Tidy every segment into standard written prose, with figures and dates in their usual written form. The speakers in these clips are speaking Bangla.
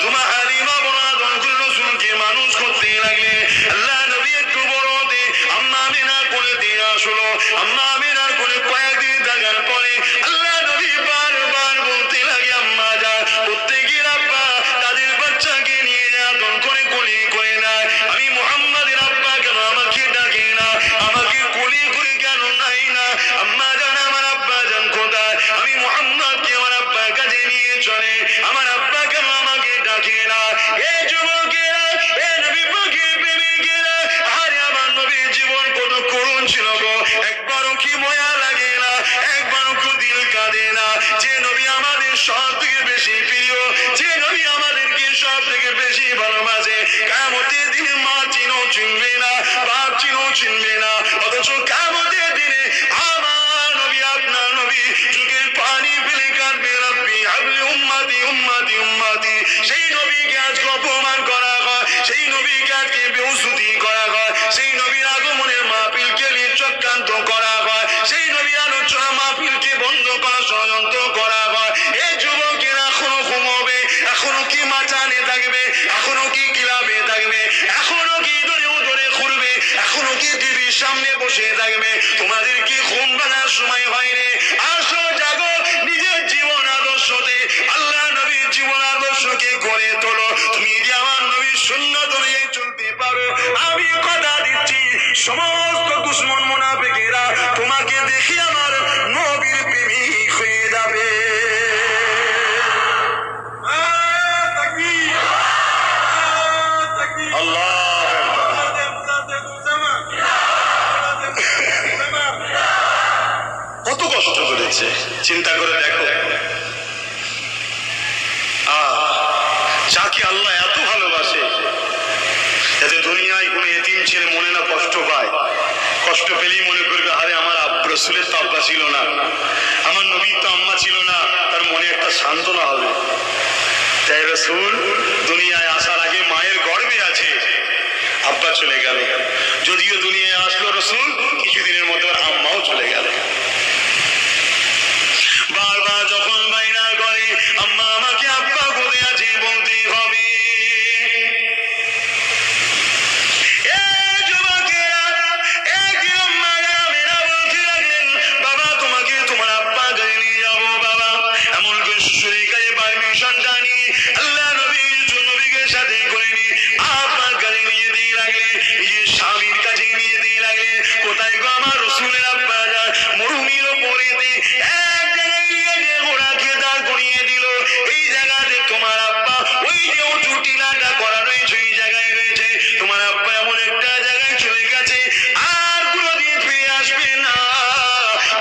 তোমার হালিমা বড় আদর করে রাসূলকে মানুষ করতে লাগলে। আল্লাহ নবী একটু বড় হতে আম্মা আমিনার কোলে দিয়ে আসলো। আম্মা আমিনার কোলে কয়েকদিন থাকার পরে আল্লাহ নবী বারবার বলতে লাগে, আম্মা যান, প্রত্যেকের আব্বা তাদের বাচ্চাকে নিয়ে আদর করে কোলে করে নেয়, আমি মুহাম্মাদের আব্বা কেন আমাকে ডাকে না, আমাকে কোলে করে কেন নাই না? আম্মা জান, আমার আব্বা জান কোথায়? আমি মুহাম্মাদকে আমার আব্বার কাছে নিয়ে চলে, আমার আব্বা কেন আমাকে ডাকে না? এ যুবকেরা, এ নবী পাকের প্রেমিকেরা, আরে আমার নবীর জীবন কত করুণ ছিল গো। একবারও কি ময়া লাগে না? একবারও কি দিল কাঁদে না? যে নবী আমাদের সব থেকে বেশি প্রিয়, যে নবী আমাদেরকে সব থেকে বেশি ভালোবাসে, কিয়ামতের দিনে মা চিনো চিনবে না, বাপ চিনো চিনবে না, অথচ কিয়ামতের দিনে আমার নবী, আপনার নবী চোখের পানি ফেলে কাঁদবে, রব্বি হাবলি উম্মতি উম্মতি উম্মতি। সেই নবীকে আজকে অপমান করা হয়, সেই নবীকে আজকে বেউসুতি করা হয়, সেই নবীর আগমনের মাহফিলকে নিয়ে চক্রান্ত করা হয়, সেই নবীর আলোচনা মাহফিলকে বন্ধ করা ষড়যন্ত্র করা হয়। এই যুবকেরা এখনো ঘুমোবে, এখনো কি মাচানে থাকবে, এখনো কি ক্লাবে থাকবে, এখনো কি ধরে ধরে ঘুরবে, এখনো কি টিভির সামনে বসে থাকবে? তোমাদের কি ঘুম ভাঙার সময় হয়নি? আসো জাগো, নিজের জীবন আদর্শতে আল্লাহ নবীর জীবন আদর্শকে গড়ে তোলো। তুমি যদি আমার নবীর সুন্নাত অনুযায়ী চলতে পারো, আমি কথা দিচ্ছি সমস্ত দুশমন মুনাফিকেরা তোমাকে দেখে আমার নবীর প্রেমিক হয়ে যাবে। আল্লাহ কত কষ্ট করেছে চিন্তা করে দেখো। যাকে আল্লাহ এত ভালোবাসে, যাতে দুনিয়ায় কোনো এতিম ছেলে মনে না কষ্ট পায়, কষ্ট পেলেই মনে করবে আরে আমার রাসূলের তো আব্বা ছিল না, আমার নবীর তো আম্মা ছিল না, তার মনে একটা সান্ত্বনা হবে। তাই রাসূল দুনিয়ায় আসার আগে মায়ের গর্ভে আছে, আব্বা চলে গেল, যদিও দুনিয়ায় আসলো রাসূল কিছুদিনের মধ্যে আম্মাও চলে গেল। বারবার যখন বাইনা করে আম্মা আমাকে আব্বা কোথায় আছে বলতেই হবে। বাবা তোমাকে তোমার আব্বা গাড়ি নিয়ে যাবো বাবা, এমন করে শ্বশুরের কাছে পারমিশন জানিয়ে আল্লাহ নবীকে সাথে করে নিয়ে আব্বার গাড়ি নিয়ে দিয়ে লাগলে, নিজের স্বামীর কাছে নিয়ে দিয়ে লাগলে। কোথায় গো আমার রাসূলের আব্বা যান? মরুভূমির ওপরেতে এক জায়গায় নিয়ে ঘোড়া খেয়ে দাঁড় করিয়ে দিল। এই জায়গাতে তোমার আব্বা ওই যে উঁচু টিলাটা করা রয়েছে ওই জায়গায় রয়েছে। তোমার আব্বা এমন একটা জায়গায় চলে গেছে আর কোনোদিন ফিরে আসবে না।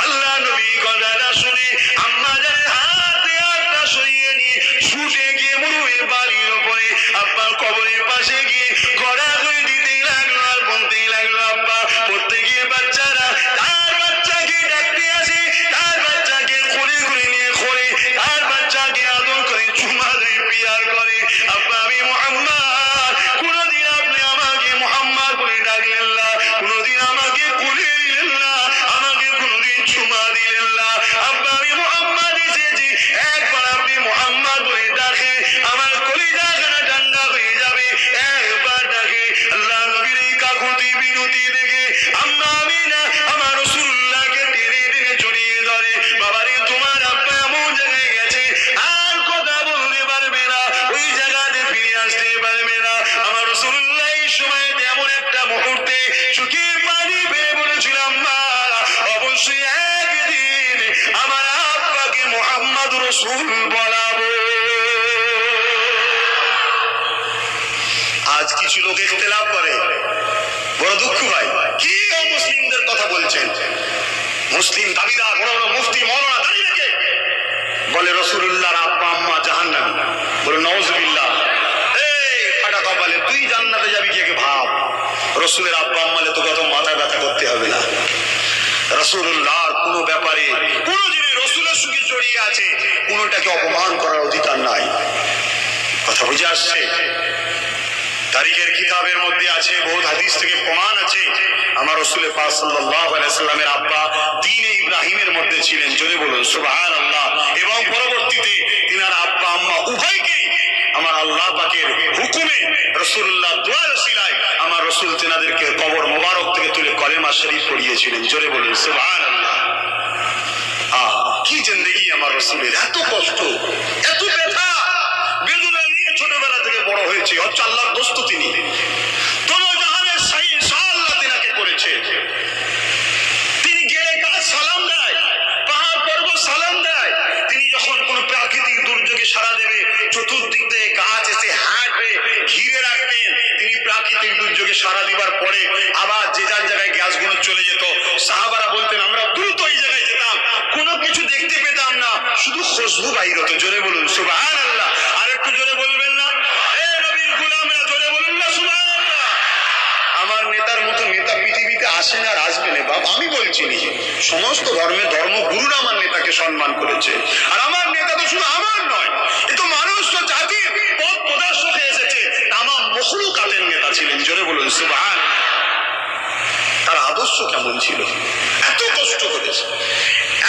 আল্লাহ নবী কথাটা শুনে আম্মা জানের হাতে হাতটা সরিয়ে নিয়ে ছুটে গিয়ে মরুভূমির বাড়ির ওপরে আব্বার কবরের পাশে গিয়ে গড়াগড়ি দিতেই লাগলো আর বলতেই লাগলো, আব্বা প্রত্যেকের বাচ্চারা তার বাচ্চাকে ডাকতে আসে, তার বাচ্চাকে কোলে করে নিয়ে ঘোরে, তার বাচ্চাকে আদর করে চুমা দিয়ে পিয়ার করে। আব্বা আমি মুহাম্মদ, কোনদিন আপনি আমাকে মুহাম্মদ বলে ডাকলেন না, কোনদিন আমাকে কোলে নিলেন না, আমাকে কোনদিন চুমা দিলেন না। আব্বা আমি মুহাম্মদ এসেছি, একবার আপনি মুহাম্মদ বলে ডাকে আমার কলিজাখানা ঠান্ডা হয়ে যাবে। একবার ডাকে আল্লাহ নবীর এই কাকুতি বিনতি দেখে আম্মা আমিনা আমার রাসূলুল্লাহকে টেনে টেনে জড়িয়ে ধরে। বাবারে তোমার আব্বা এমন জায়গায় গেছে আর কথা বলতে পারবে না, ওই জায়গাতে ফিরে আসতে পারবে না। আমার রাসূলুল্লাহ এই সময়তে এমন একটা মুহূর্তে চোখের পানি ফেলে বলেছিলাম, মা অবশ্যই একদিন আমার আব্বাকে মুহাম্মদ রাসূল বলাবো। আজ কিছু লোক ইখতিলাফ করে, বড় দুঃখ ভাই, কি মুসলিমদের কথা বলছেন। মুসলিম দাবিদার বড় বড় মুফতি মৌলানা দাঁড়িয়ে রেখে বলে রাসূলুল্লাহর আব্বা আম্মা জাহান্নামী, বলে নাউজুবিল্লাহ। এই ফাটা কপালে, তুই জান্নাতে যাবি কি ভাব। রাসূলের আব্বা আম্মালে তো কত মাথা ব্যথা করতে হবে না। রাসূলুল্লাহর কোনো ব্যাপারে কোনো যিনি রাসূলের সঙ্গে জড়িয়ে আছে কোনোটাকে অপমান করার অধিকার নাই। কথা বুঝে আসছে? তারিখের কিতাবের মধ্যে আছে, বহুত হাদিস থেকে প্রমাণ আছে আমার রাসূল পাক সাল্লাল্লাহু আলাইহি ওয়াসাল্লামের আব্বা দ্বীনে ইব্রাহিমের মধ্যে ছিলেন, জোরে বলুন সুবহানাল্লাহ। এবং পরবর্তীতে তিনার আব্বা আম্মা উভয়কেই আমার আল্লাহ পাকের হুকুমে রাসূলুল্লাহ দোয়ার ওসিলায় আমার রাসূল তেনাদেরকে কবর মোবারক থেকে তুলে কলেমা শরীফ পড়িয়েছিলেন। জোরে বলুন সুবহানাল্লাহ। কি জিন্দেগি আমার রাসূলের, এত কষ্ট, এত ব্যথা বেদনা নিয়ে ছোটবেলা থেকে বড় হয়েছে। হচ্ছে আল্লাহর দোস্ত তিনি, দোনো জাহানের শাহ আল্লাহ তেনাকে করেছে। তিনি গেলে গাছ সালাম দেয়, পাহাড় পর্বত সালাম দেয়। তিনি যখন কোন প্রাকৃতিক দুর্যোগে সাড়া দেবে, চতুর্দিক থেকে গাছ এসে হাট হয়ে ঘিরে রাখতেন। তিনি প্রাকৃতিক দুর্যোগে সাড়া দিবার পরে আবার যে যার জায়গায় গাছগুলো চলে যেত। সাহাবারা বলতেন আমরা দ্রুত এই জায়গায় যেতাম, কোনো কিছু দেখতে পেতাম না, শুধু খুশবু বাইর হতো। জোরে বলুন সুবহানাল্লাহ। আর একটু জোরে বলবেন না? এ নবীর গোলামরা জোরে বলুন না সুবহানাল্লাহ। আমার নেতার মতো নেতা পৃথিবীতে আসেন আর আসবে না বাবা, আমি বলছি নি। সমস্ত ধর্মের ধর্মগুরুরা আমার নেতাকে সম্মান করেছে। আর আমার নেতা তো শুধু আমার নয়, এ তো মানুষ তো জাতির পথ প্রদর্শক হয়ে এসেছে, তামাম মখলুকাতের নেতা ছিলেন। জোরে বলুন সুবহানাল্লাহ। তার আদর্শ কেমন ছিল, এত কষ্ট করেছে।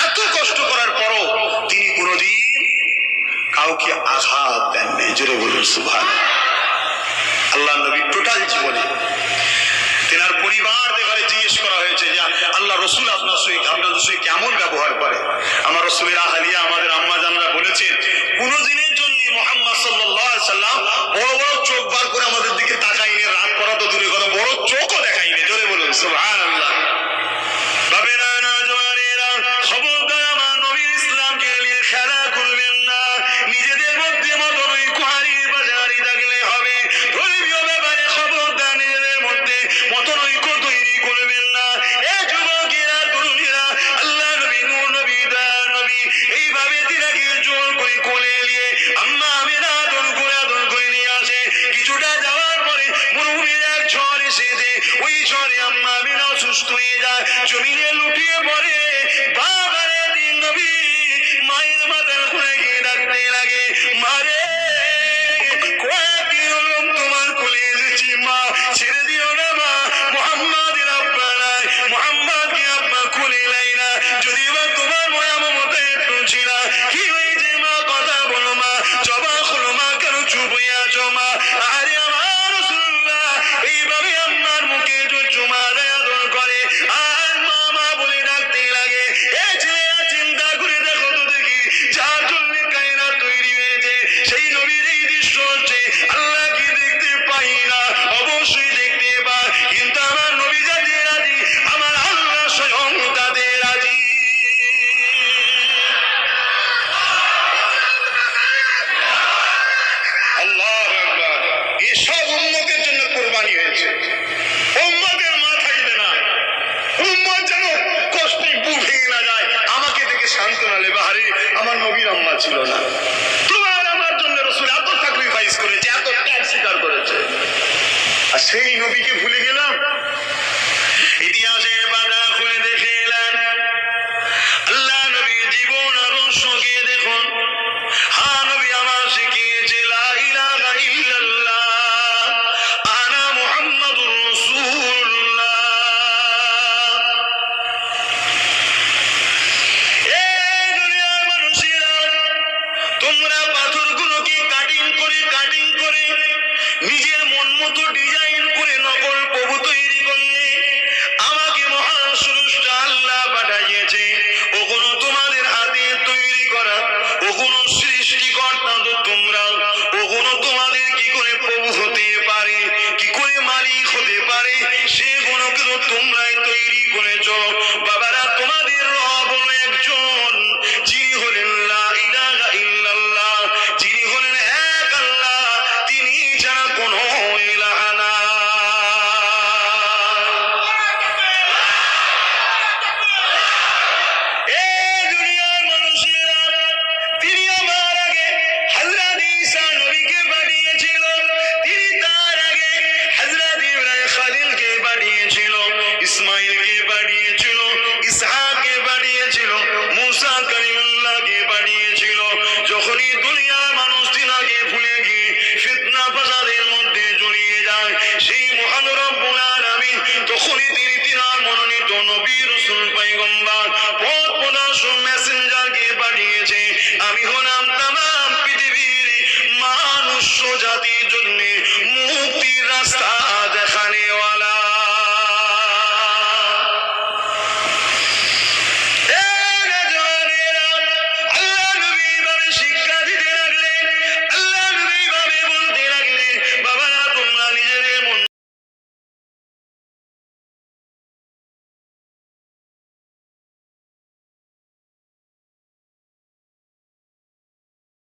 এত কষ্ট করার পরও তিনি কোনদিন কাউকে আঘাত দেননি। জোরে বলুন সুবহানাল্লাহ। আল্লাহ নবী টোটাল জীবনে তেনার পরিবার ঘরে জিজ্ঞেস করা হয়েছে যে আল্লাহ রসুল আপনাদের সঙ্গে কেমন ব্যবহার করে। আমার রসুলের আহলিয়া আমাদের আম্মা জানরা বলেছেন, কোনদিনের জন্য মুহাম্মদ সাল্লাল্লাহু আলাইহি সাল্লাম বড় বড় চোখ বার করে আমাদের দিকে তাকাইনি, রাত করা তো দূরে কথা, বড় চোখও দেখাইনি। জোরে বলুন সুবহানাল্লাহ। বাবেরা না জওয়ানেরা, খবরদার আমার নবীর ইসলামকে নিয়ে খেলা করবেন না। নিজেদের মধ্যে মতন ওই কুহারি বাজারি থাকলে হবে, ধর্মীয় ব্যাপারে খবরদার নিজেদের মধ্যে মতন ঐক্য তৈরি করবেন না। এ যুবকেরা, তরুণীরা, আল্লাহ নবী, নূর নবী, দয়া নবী এইভাবে তিনাকে জোর করে কোলে নিয়ে আম্মা আমিনা আদর করে নিয়ে আসে। কিছুটা যাওয়ার পরে মরুভূমির এক ঝড় এসেছে, ওই ঝড়ে আম্মা আমিনা অসুস্থ হয়ে যায়, জমিনে লুটিয়ে পড়ে। বাবারে দিন নবী মায়ের মাথার খুলে গিয়ে ডাকতে লাগে, মারে কয়েকদিন হলো তোমার কোলে এসেছি, মা ছেড়ে দিও না মা। মুহাম্মাদের আব্বা নাই, মুহাম্মাদকে আব্বা কোলে নাই না, যদি বা তোমার ময়া মমতা একটু ছিল। কি হয়েছে মা, কথা বলো মা, জবাব হলো মা, কেন চুপ হয়ে আছো মা? আরে আমার রাসূলুল্লাহ এইভাবে আম্মার মুখে চুমা দেয়, আদর করে, আর মা মা বলে ডাকতে লাগে। এ ছেলেরা চিন্তা করে দেখো তো দেখি, যার জন্য কায়নাত তৈরি হয়েছে সেই নবীর এই দৃশ্য হচ্ছে, আল্লাহ কি দেখতে পাই না? অবশ্যই দেখতে পায়, কিন্তু আমার নবী যাতে রাজি, আমার আল্লাহ স্বয়ং তাতে রাজি। আল্লাহু আকবার। এসব উম্মতের জন্য কুরবানি হয়েছে। উম্মতের মা থাকবে না, উম্মত যেন কষ্টে বুক ভেঙে না যায়, আমাকে দেখে সান্ত্বনা নেবে, আরে আমার নবীর আম্মা ছিল না, তোমার আমার জন্য রাসূল এত স্যাক্রিফাইস করেছে, এত ত্যাগ স্বীকার করেছে, আর সেই নবীকে ভুলে গেলাম। ইতিহাসের পাতা খুলে দেখে এলেন, আল্লাহ নবীর জীবন আদর্শকে দেখুন। হ্যাঁ, নবী আমার শিখিয়েছে লা ইলাহা ইল্লাল্লাহ আনা মুহাম্মাদুর রাসূলুল্লাহ। এই দুনিয়ার মানুষেরা, তোমরা পাথরগুলোকে কাটিং করে নিজের মন মতো ডিজাইন করে নকল প্রভু তৈরি জাতির জন্য